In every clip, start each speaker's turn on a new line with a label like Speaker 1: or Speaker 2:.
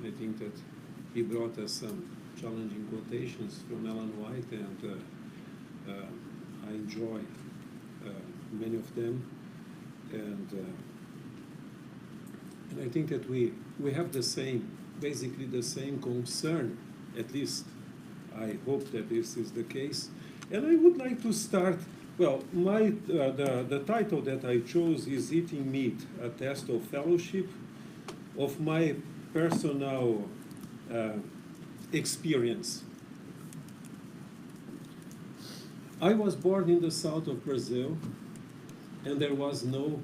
Speaker 1: I think that he brought us some challenging quotations from Ellen White, and I enjoy many of them. And I think that we have the same, basically the same concern, at least I hope that this is the case. And I would like to start, well, the title that I chose is Eating Meat, a Test of Fellowship, of my personal experience. I was born in the south of Brazil, and there was no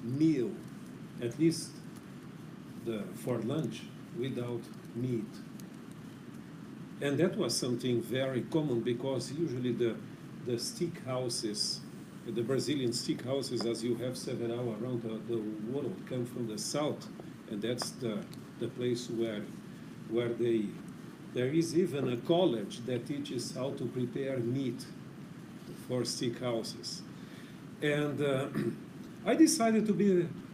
Speaker 1: meal, at least for lunch, without meat. And that was something very common, because usually the steak houses, the Brazilian steak houses, as you have several around the world, come from the south, and that's the place where there is even a college that teaches how to prepare meat for steak houses. And I decided to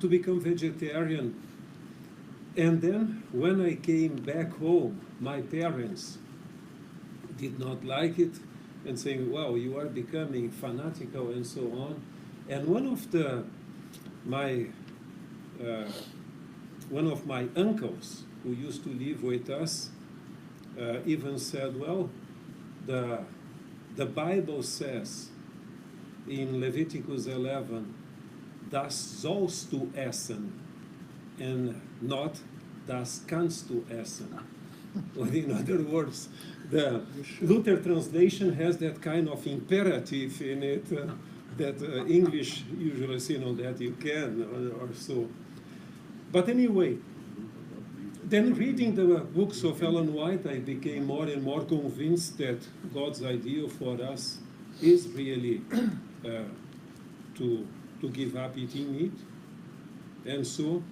Speaker 1: become vegetarian. And then when I came back home, my parents did not like it and saying, well, you are becoming fanatical and so on. And one of my uncles who used to live with us even said, well, the Bible says in Leviticus 11, das sollst du essen, and not das kannst du essen. Or in other words, the Luther translation has that kind of imperative in it that English usually say, no, that you can, or so. But anyway, then reading the books of Ellen White, I became more and more convinced that God's ideal for us is really to give up eating meat. And so,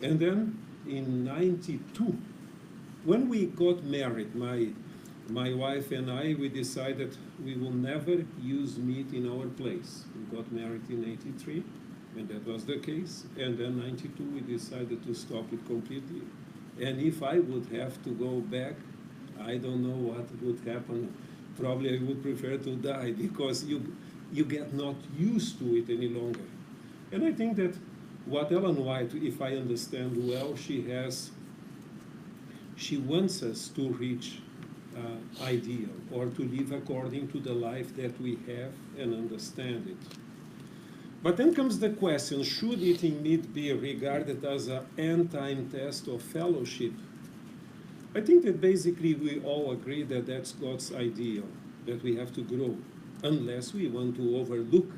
Speaker 1: and then in 92, when we got married, my wife and I, we decided we will never use meat in our place. We got married in 83, and that was the case. And then 92, we decided to stop it completely. And if I would have to go back, I don't know what would happen. Probably I would prefer to die, because you get not used to it any longer. And I think that what Ellen White, if I understand well, she wants us to reach ideal, or to live according to the life that we have and understand it. But then comes the question, should eating meat be regarded as an end-time test of fellowship? I think that basically we all agree that that's God's ideal, that we have to grow, unless we want to overlook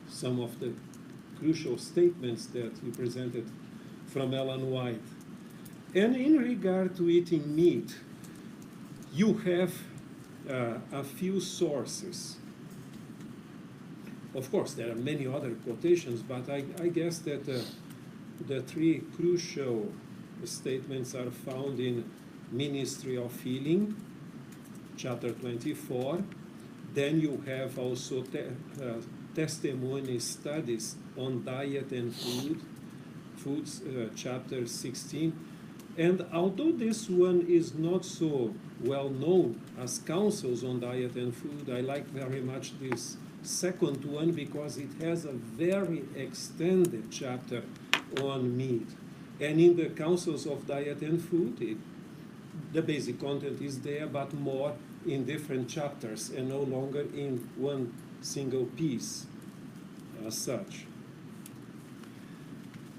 Speaker 1: some of the crucial statements that we presented from Ellen White. And in regard to eating meat, you have a few sources. Of course, there are many other quotations, but I guess that the three crucial statements are found in Ministerial Feeling, chapter 24. Then you have also testimony studies on diet and foods, chapter 16. And although this one is not so well known as counsels on diet and food, I like very much this second one, because it has a very extended chapter on meat. And in the counsels of diet and food, the basic content is there, but more in different chapters and no longer in one single piece as such.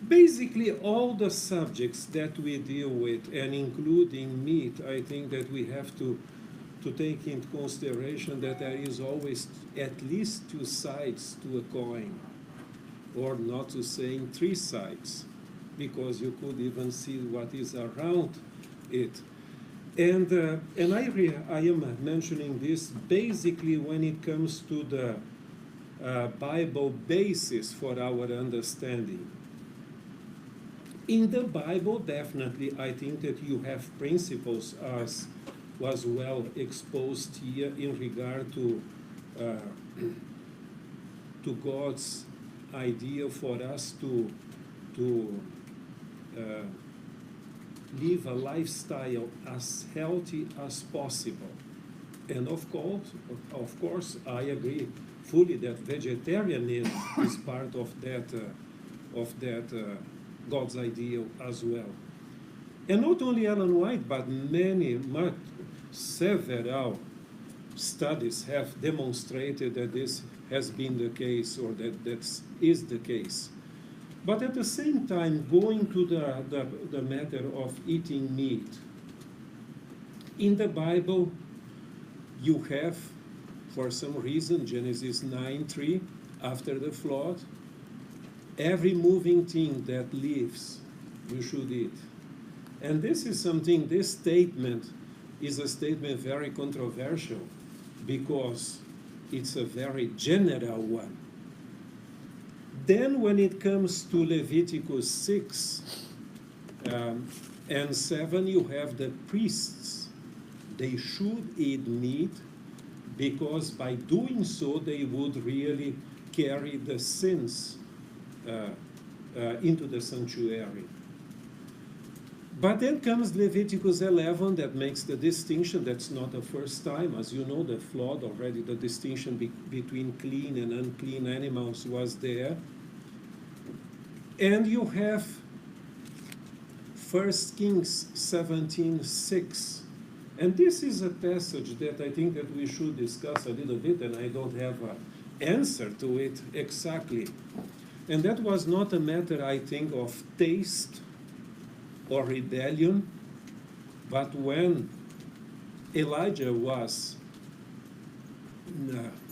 Speaker 1: Basically, all the subjects that we deal with, and including meat, I think that we have to take into consideration that there is always at least two sides to a coin, or not to say three sides, because you could even see what is around it. And I am mentioning this basically when it comes to the Bible basis for our understanding. In the Bible, definitely, I think that you have principles as was well exposed here in regard to God's idea for us to live a lifestyle as healthy as possible. And of course, I agree fully that vegetarianism is part of that God's ideal as well. And not only Ellen White, but several studies have demonstrated that this has been the case, or that is the case. But at the same time, going to the matter of eating meat, in the Bible, you have, for some reason, Genesis 9:3, after the flood, every moving thing that lives, you should eat. And this is something, this statement is a statement very controversial because it's a very general one. Then when it comes to Leviticus 6 and 7, you have the priests. They should eat meat because by doing so they would really carry the sins into the sanctuary. But then comes Leviticus 11 that makes the distinction. That's not the first time. As you know, the flood already, the distinction between clean and unclean animals was there. And you have 1 Kings 17:6. And this is a passage that I think that we should discuss a little bit, and I don't have an answer to it exactly. And that was not a matter, I think, of taste or rebellion, but when Elijah was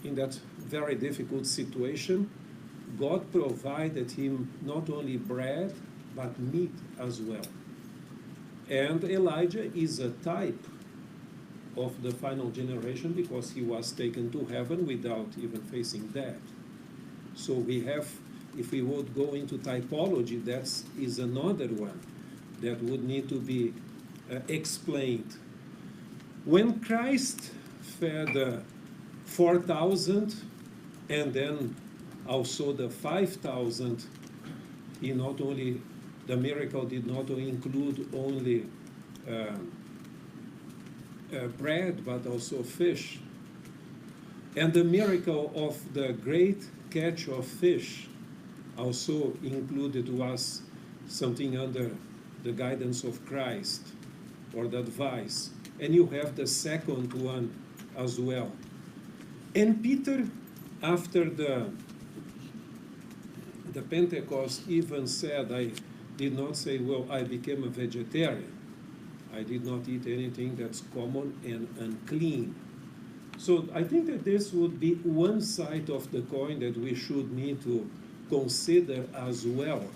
Speaker 1: in that very difficult situation, God provided him not only bread, but meat as well. And Elijah is a type of the final generation because he was taken to heaven without even facing death. So we have, if we would go into typology, that is another one that would need to be explained. When Christ fed 4,000 and then also the 5,000, he not only, the miracle did not include only bread, but also fish. And the miracle of the great catch of fish also included was something under the guidance of Christ, or the advice. And you have the second one as well. And Peter, after the Pentecost, even said, I did not say, well, I became a vegetarian. I did not eat anything that's common and unclean. So I think that this would be one side of the coin that we should need to consider as well.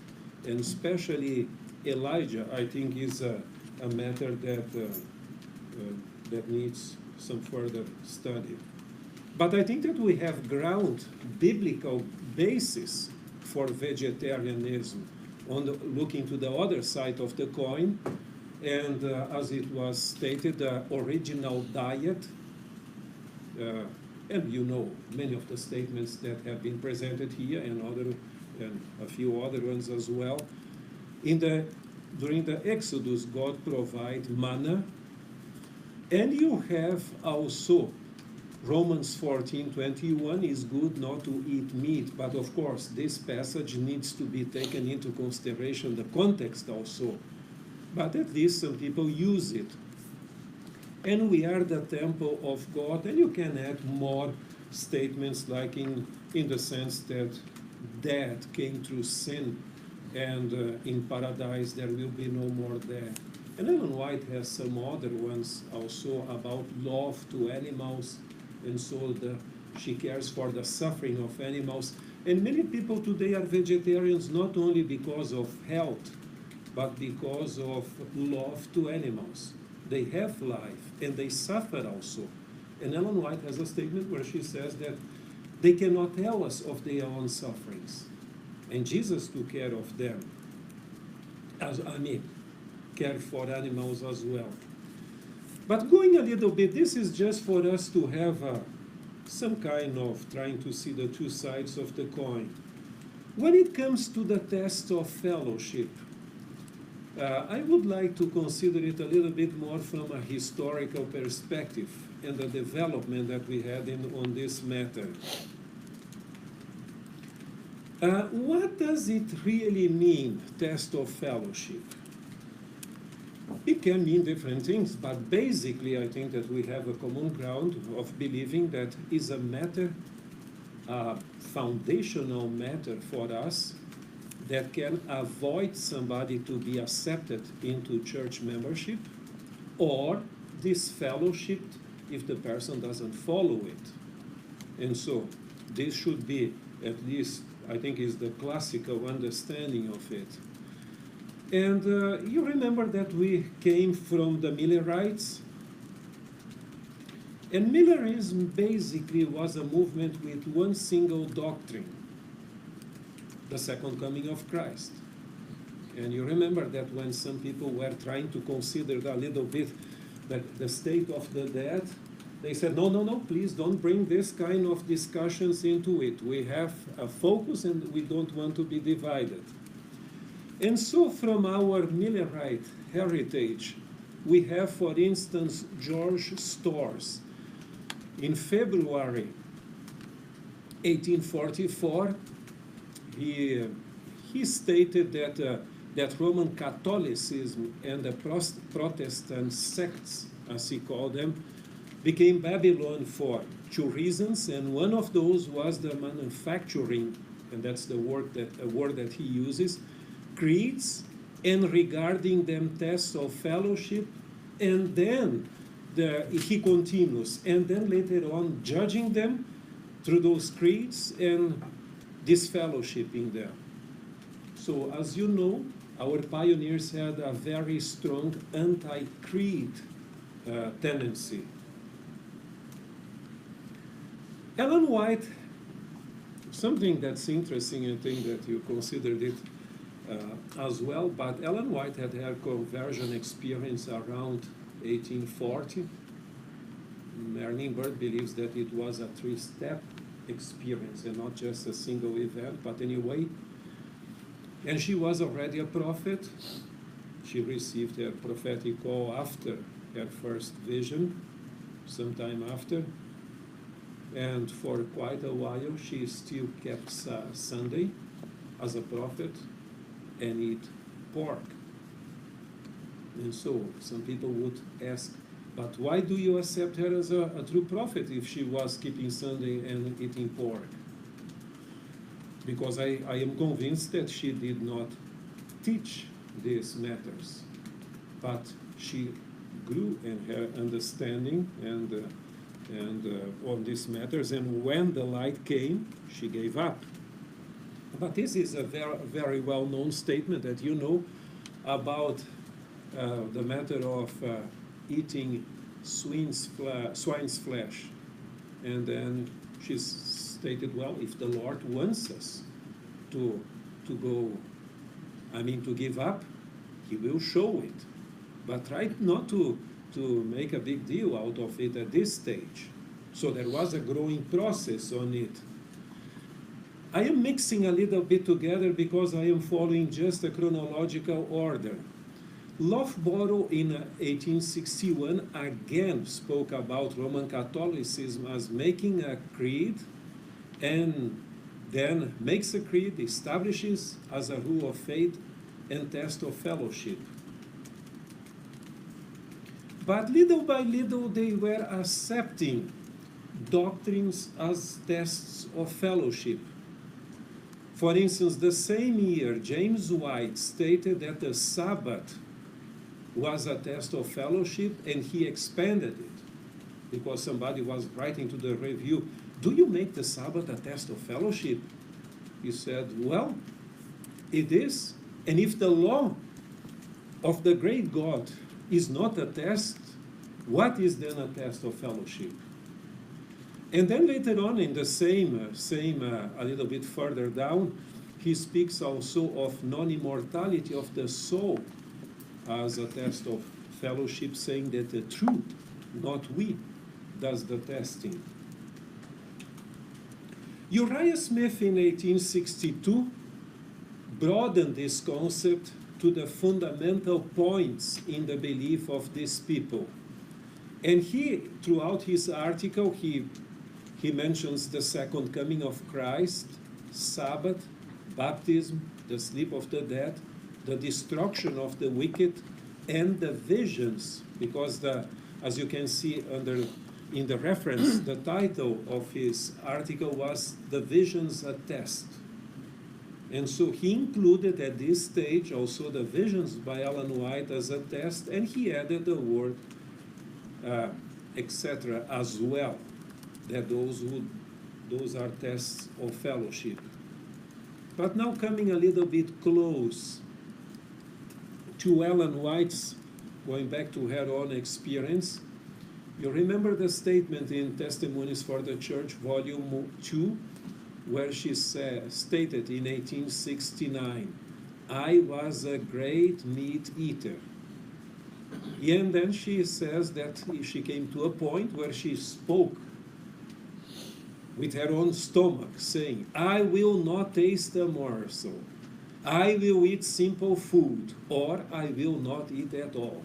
Speaker 1: And especially Elijah, I think, is a matter that needs some further study. But I think that we have ground, biblical basis for vegetarianism on looking to the other side of the coin. And as it was stated, the original diet, and you know many of the statements that have been presented here and a few other ones as well. During the Exodus, God provides manna, and you have also Romans 14:21 is good not to eat meat, but of course this passage needs to be taken into consideration, the context also. But at least some people use it. And we are the temple of God, and you can add more statements like in the sense that death came through sin, and in paradise there will be no more death. And Ellen White has some other ones also about love to animals, and so she cares for the suffering of animals. And many people today are vegetarians not only because of health, but because of love to animals. They have life, and they suffer also. And Ellen White has a statement where she says that they cannot tell us of their own sufferings. And Jesus took care of them, cared for animals as well. But going a little bit, this is just for us to have some kind of trying to see the two sides of the coin. When it comes to the test of fellowship, I would like to consider it a little bit more from a historical perspective and the development that we had on this matter. What does it really mean, test of fellowship? It can mean different things, but basically I think that we have a common ground of believing that is a matter, a foundational matter for us that can avoid somebody to be accepted into church membership or disfellowshipped if the person doesn't follow it. And so this should be, at least, I think, is the classical understanding of it. And you remember that we came from the Millerites? And Millerism basically was a movement with one single doctrine, the second coming of Christ. And you remember that when some people were trying to consider a little bit the state of the dead, they said, no, please don't bring this kind of discussions into it. We have a focus and we don't want to be divided. And so from our Millerite heritage, we have, for instance, George Storrs. In February 1844, he stated that Roman Catholicism and the Protestant sects, as he called them, became Babylon for two reasons, and one of those was the manufacturing, and that's the word that he uses, creeds, and regarding them tests of fellowship, and then he continues, and then later on judging them through those creeds and disfellowshipping them. So as you know, our pioneers had a very strong anti-creed tendency. Ellen White, something that's interesting, I think that you considered it as well, but Ellen White had her conversion experience around 1840. Merlin Bird believes that it was a three-step experience and not just a single event, but anyway. And she was already a prophet. She received her prophetic call after her first vision, sometime after. And for quite a while, she still kept Sunday as a prophet and eat pork. And so some people would ask, but why do you accept her as a true prophet if she was keeping Sunday and eating pork? Because I am convinced that she did not teach these matters, but she grew in her understanding and on these matters, and when the light came, she gave up. But this is a very, very well-known statement that you know about the matter of eating swine's flesh. And then she stated, well, if the Lord wants us to give up, he will show it. But try not to make a big deal out of it at this stage. So there was a growing process on it. I am mixing a little bit together because I am following just a chronological order. Loughborough in 1861 again spoke about Roman Catholicism as making a creed, and then makes a creed, establishes as a rule of faith and test of fellowship. But little by little they were accepting doctrines as tests of fellowship. For instance, the same year, James White stated that the Sabbath was a test of fellowship, and he expanded it because somebody was writing to the review, do you make the Sabbath a test of fellowship? He said, well, it is. And if the law of the great God is not a test, what is then a test of fellowship? And then later on in the same a little bit further down, he speaks also of non-immortality of the soul as a test of fellowship, saying that the truth, not we, does the testing. Uriah Smith in 1862 broadened this concept to the fundamental points in the belief of these people. And he, throughout his article, he mentions the second coming of Christ, Sabbath, baptism, the sleep of the dead, the destruction of the wicked, and the visions, because as you can see in the reference, the title of his article was "The Visions Attest." And so he included at this stage also the visions by Ellen White as a test, and he added the word etc. as well, that those are tests of fellowship. But now coming a little bit close to Ellen White's, going back to her own experience, you remember the statement in Testimonies for the Church, Volume 2, where she stated in 1869, "I was a great meat eater." And then she says that she came to a point where she spoke with her own stomach, saying, "I will not taste a morsel. I will eat simple food, or I will not eat at all."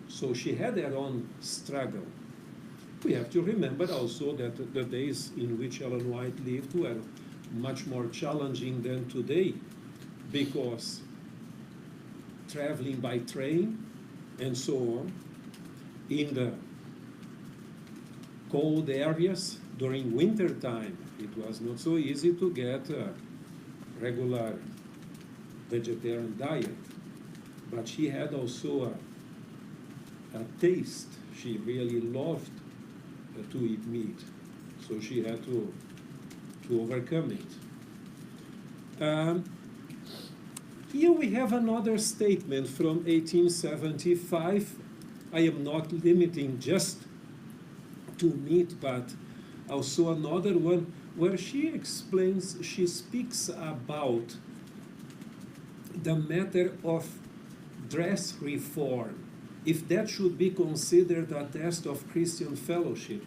Speaker 1: So she had her own struggle. We have to remember also that the days in which Ellen White lived were much more challenging than today, because traveling by train and so on, in the cold areas during winter time, it was not so easy to get a regular vegetarian diet. But she had also a taste. She really loved to eat meat, so she had to overcome it. Here we have another statement from 1875. I am not limiting just to meat, but also another one where she explains, she speaks about the matter of dress reform, if that should be considered a test of Christian fellowship.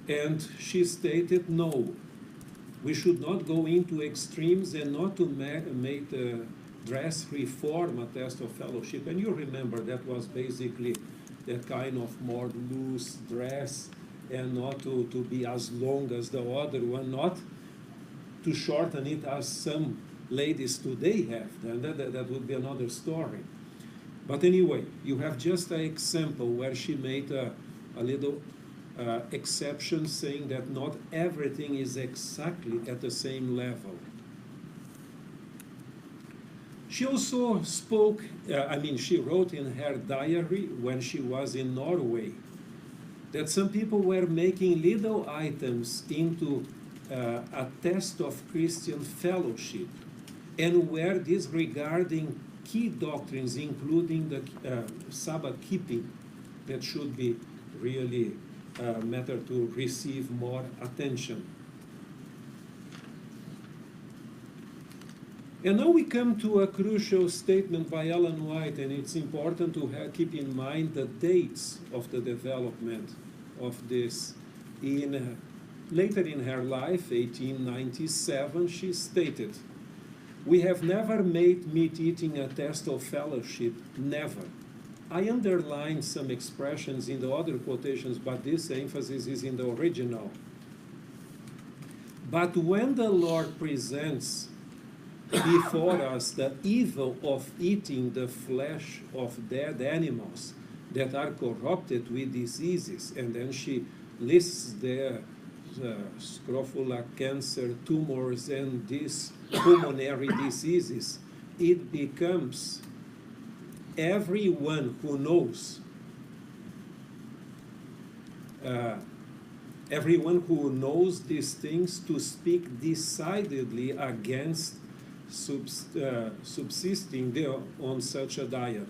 Speaker 1: And she stated, no, we should not go into extremes and not to make the dress reform a test of fellowship. And you remember that was basically that kind of more loose dress, and not to be as long as the other one, not to shorten it as some ladies today have. Then that would be another story. But anyway, you have just an example where she made a little exception, saying that not everything is exactly at the same level. She also spoke, she wrote in her diary when she was in Norway that some people were making little items into a test of Christian fellowship, and were disregarding key doctrines, including the Sabbath keeping, that should be really a matter to receive more attention. And now we come to a crucial statement by Ellen White, and it's important to keep in mind the dates of the development of this. Later in her life, 1897, she stated, "We have never made meat eating a test of fellowship, never." I underlined some expressions in the other quotations, but this emphasis is in the original. "But when the Lord presents before us the evil of eating the flesh of dead animals that are corrupted with diseases," and then she lists there scrofula, cancer, tumors, and these pulmonary diseases, it becomes everyone who knows these things to speak decidedly against subsisting on such a diet.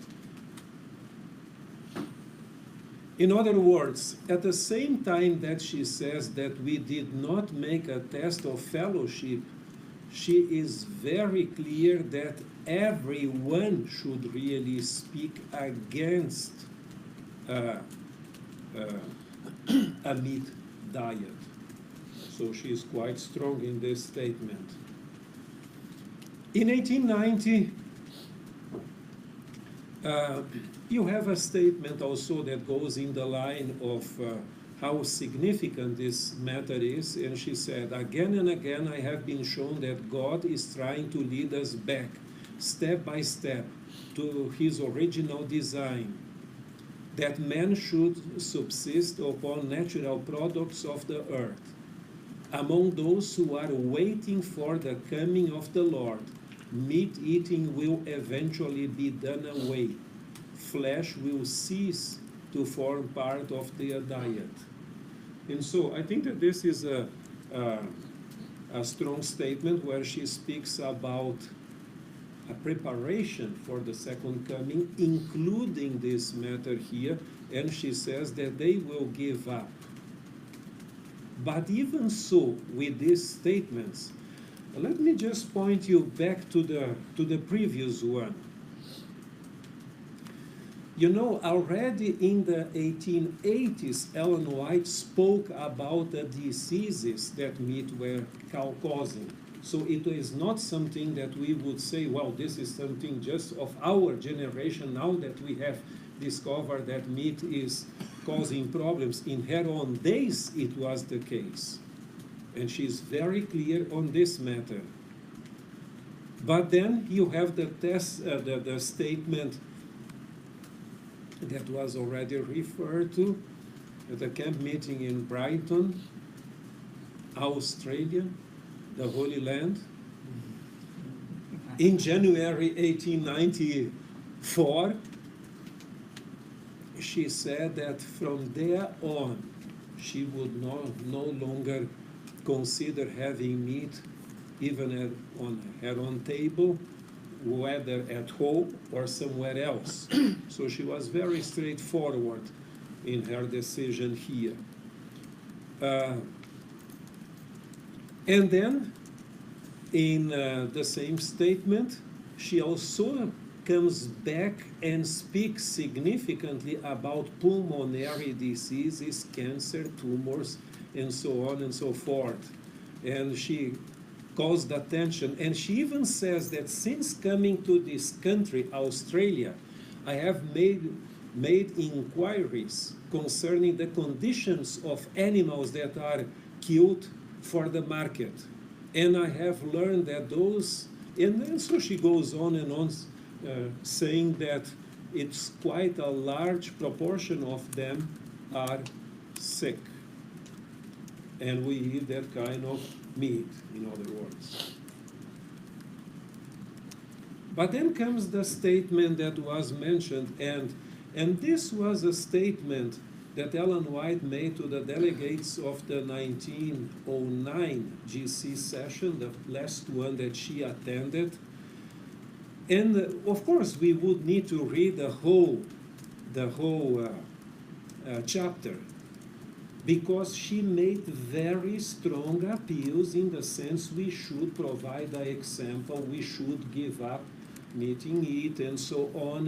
Speaker 1: In other words, at the same time that she says that we did not make a test of fellowship, she is very clear that everyone should really speak against a meat diet. So she is quite strong in this statement. In 1890, Uh, you have a statement also that goes in the line of how significant this matter is, and she said, again and again I have been shown that God is trying to lead us back, step by step, to his original design, that man should subsist upon natural products of the earth. Among those who are waiting for the coming of the Lord, meat eating will eventually be done away. Flesh will cease to form part of their diet. And so I think that this is a strong statement where she speaks about a preparation for the second coming, including this matter here, and she says that they will give up. But even so, with these statements, let me just point you back to the previous one. You know, already in the 1880s, Ellen White spoke about the diseases that meat were causing. So it is not something that we would say, well, this is something just of our generation now that we have discovered that meat is causing problems. In her own days, it was the case. And she's very clear on this matter. But then you have the statement that was already referred to at the camp meeting in Brighton, Australia, the Holy Land, in January 1894. She said that from there on, she would no longer consider having meat even on her own table, whether at home or somewhere else. So she was very straightforward in her decision here. And then, in the same statement, she also comes back and speaks significantly about pulmonary diseases, cancer, tumors, and so on and so forth. And she calls the attention, and she even says that since coming to this country, Australia, I have made inquiries concerning the conditions of animals that are killed for the market. And I have learned that those, and then so she goes on and on, saying that it's quite a large proportion of them are sick. And we eat that kind of meat, in other words. But then comes the statement that was mentioned, and this was a statement that Ellen White made to the delegates of the 1909 GC session, the last one that she attended. And of course, we would need to read the whole chapter, because she made very strong appeals in the sense we should provide the example, we should give up eating it, and so on.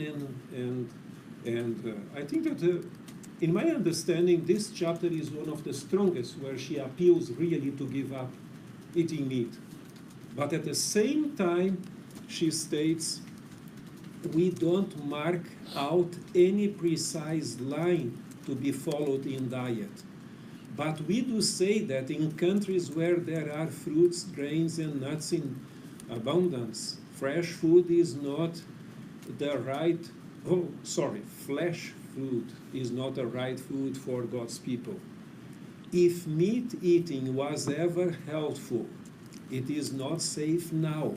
Speaker 1: And I think that, in my understanding, this chapter is one of the strongest where she appeals really to give up eating meat. But at the same time, she states, we don't mark out any precise line to be followed in diet. But we do say that in countries where there are fruits, grains, and nuts in abundance, fresh food is not the right, flesh food is not the right food for God's people. If meat eating was ever helpful, it is not safe now.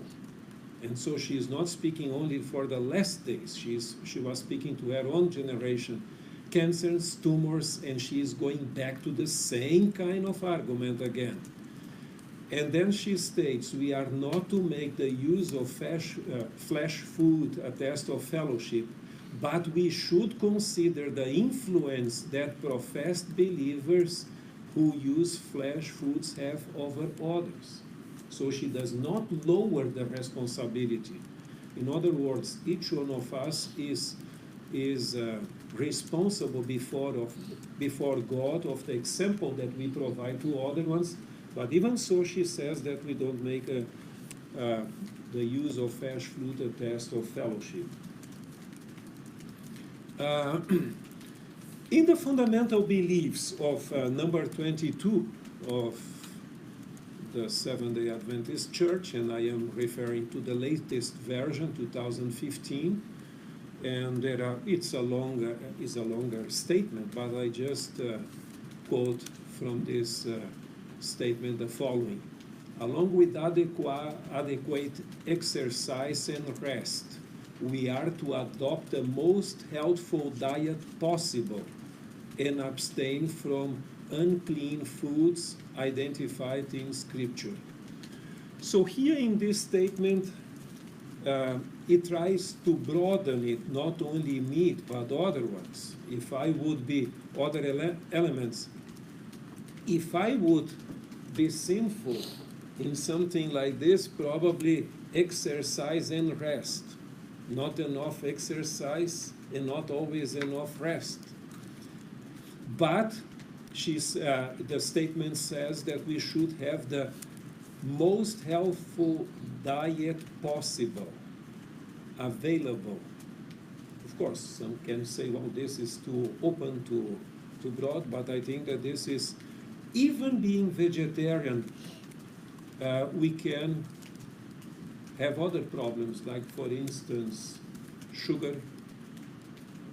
Speaker 1: And so she is not speaking only for the last days. She was speaking to her own generation. Cancers, tumors, and she is going back to the same kind of argument again. And then she states, we are not to make the use of flesh food a test of fellowship, but we should consider the influence that professed believers who use flesh foods have over others. So she does not lower the responsibility. In other words, each one of us is responsible before God of the example that we provide to other ones. But even so, she says that we don't make the use of fresh fruit a test of fellowship. Uh, in the fundamental beliefs of number 22 of the Seventh-day Adventist Church, and I am referring to the latest version, 2015, and it's a longer statement, but I just quote from this statement the following: along with adequate exercise and rest, we are to adopt the most healthful diet possible and abstain from unclean foods identified in Scripture. So here in this statement, it tries to broaden it, not only meat, but other ones. If I would be other elements, if I would be sinful in something like this, probably exercise and rest. Not enough exercise and not always enough rest. But the statement says that we should have the most healthful diet possible, available. Of course, some can say, well, this is too open, too broad, but I think that this is, even being vegetarian, we can have other problems, like, for instance, sugar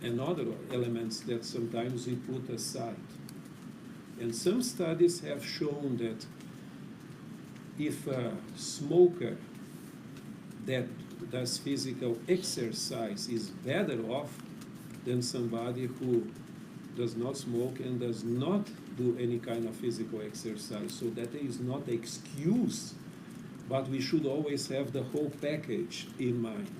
Speaker 1: and other elements that sometimes we put aside. And some studies have shown that if a smoker that does physical exercise is better off than somebody who does not smoke and does not do any kind of physical exercise. So that is not an excuse, but we should always have the whole package in mind.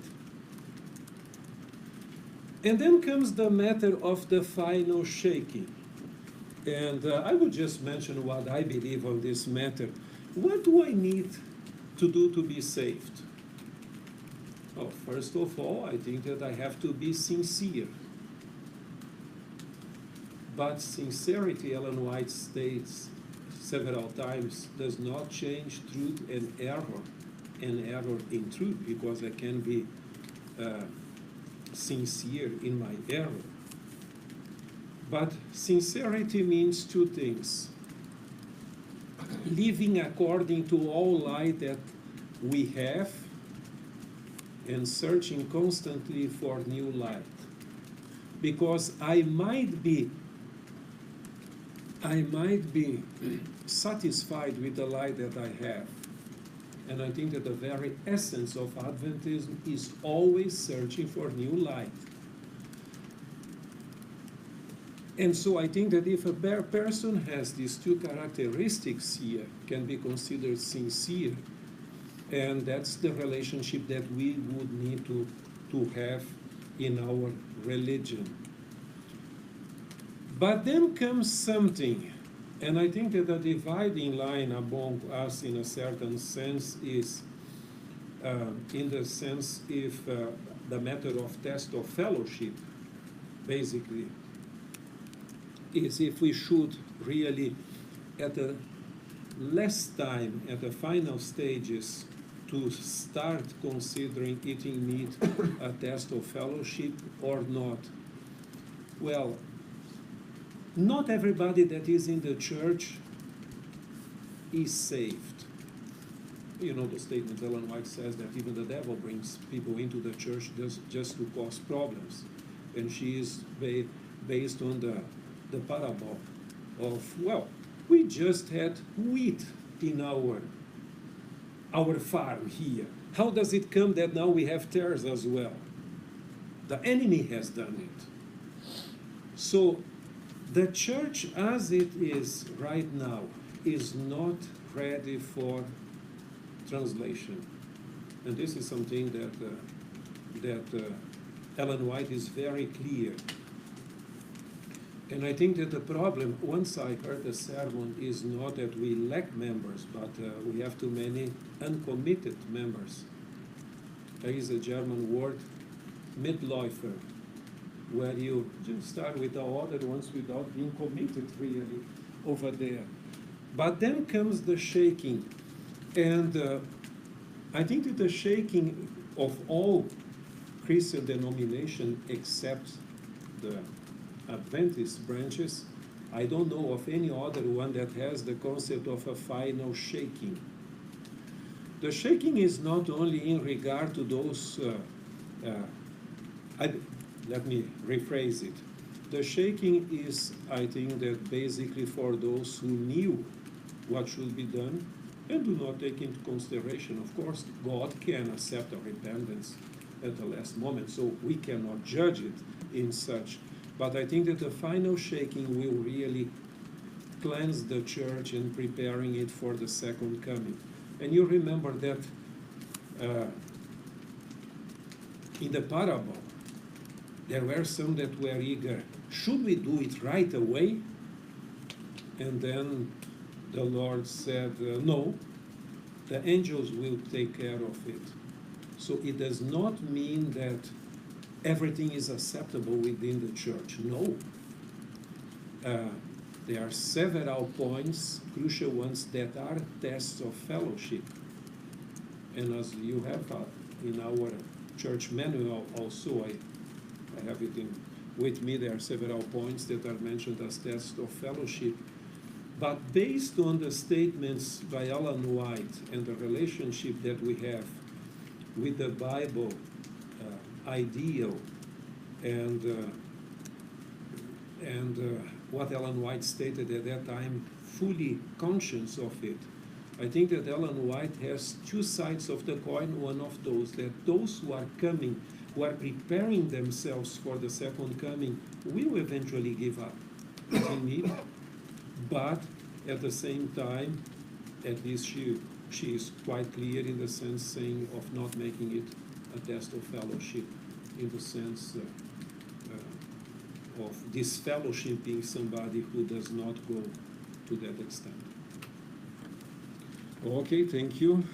Speaker 1: And then comes the matter of the final shaking. And I would just mention what I believe on this matter. What do I need to do to be saved? Well, first of all, I think that I have to be sincere. But sincerity, Ellen White states several times, does not change truth and error in truth, because I can be sincere in my error. But sincerity means two things: living according to all light that we have, and searching constantly for new light. Because I might be satisfied with the light that I have. And I think that the very essence of Adventism is always searching for new light. And so I think that if a person has these two characteristics here, can be considered sincere, and that's the relationship that we would need to have in our religion. But then comes something, and I think that the dividing line among us in a certain sense is, in the sense if the matter of test of fellowship, basically, is if we should really, at the last time, at the final stages, to start considering eating meat a test of fellowship or not. Well, not everybody that is in the church is saved. You know the statement Ellen White says that even the devil brings people into the church just to cause problems. And she is based on the parable of, well, we just had wheat in our farm here. How does it come that now we have tares as well? The enemy has done it. So the church as it is right now is not ready for translation. And this is something that Ellen White is very clear. And I think that the problem, once I heard the sermon, is not that we lack members, but we have too many uncommitted members. There is a German word, Mitläufer, where you just start with the other ones without being committed really over there. But then comes the shaking. And I think that the shaking of all Christian denominations except Adventist branches, I don't know of any other one that has the concept of a final shaking. The shaking is not only in regard to those, let me rephrase it. The shaking is, I think, that basically for those who knew what should be done and do not take into consideration. Of course, God can accept our repentance at the last moment, so we cannot judge it in such. But I think that the final shaking will really cleanse the church and preparing it for the second coming. And you remember that in the parable, there were some that were eager. Should we do it right away? And then the Lord said, no, the angels will take care of it. So it does not mean that everything is acceptable within the church. No. There are several points, crucial ones, that are tests of fellowship. And as you have in our church manual also, I have it with me, there are several points that are mentioned as tests of fellowship. But based on the statements by Ellen White and the relationship that we have with the Bible ideal and what Ellen White stated at that time, fully conscious of it, I think that Ellen White has two sides of the coin. One of those, that those who are coming, who are preparing themselves for the second coming, will eventually give up in me. But at the same time, at least she is quite clear in the sense saying of not making it a test of fellowship, in the sense of disfellowshipping somebody who does not go to that extent. Okay, thank you.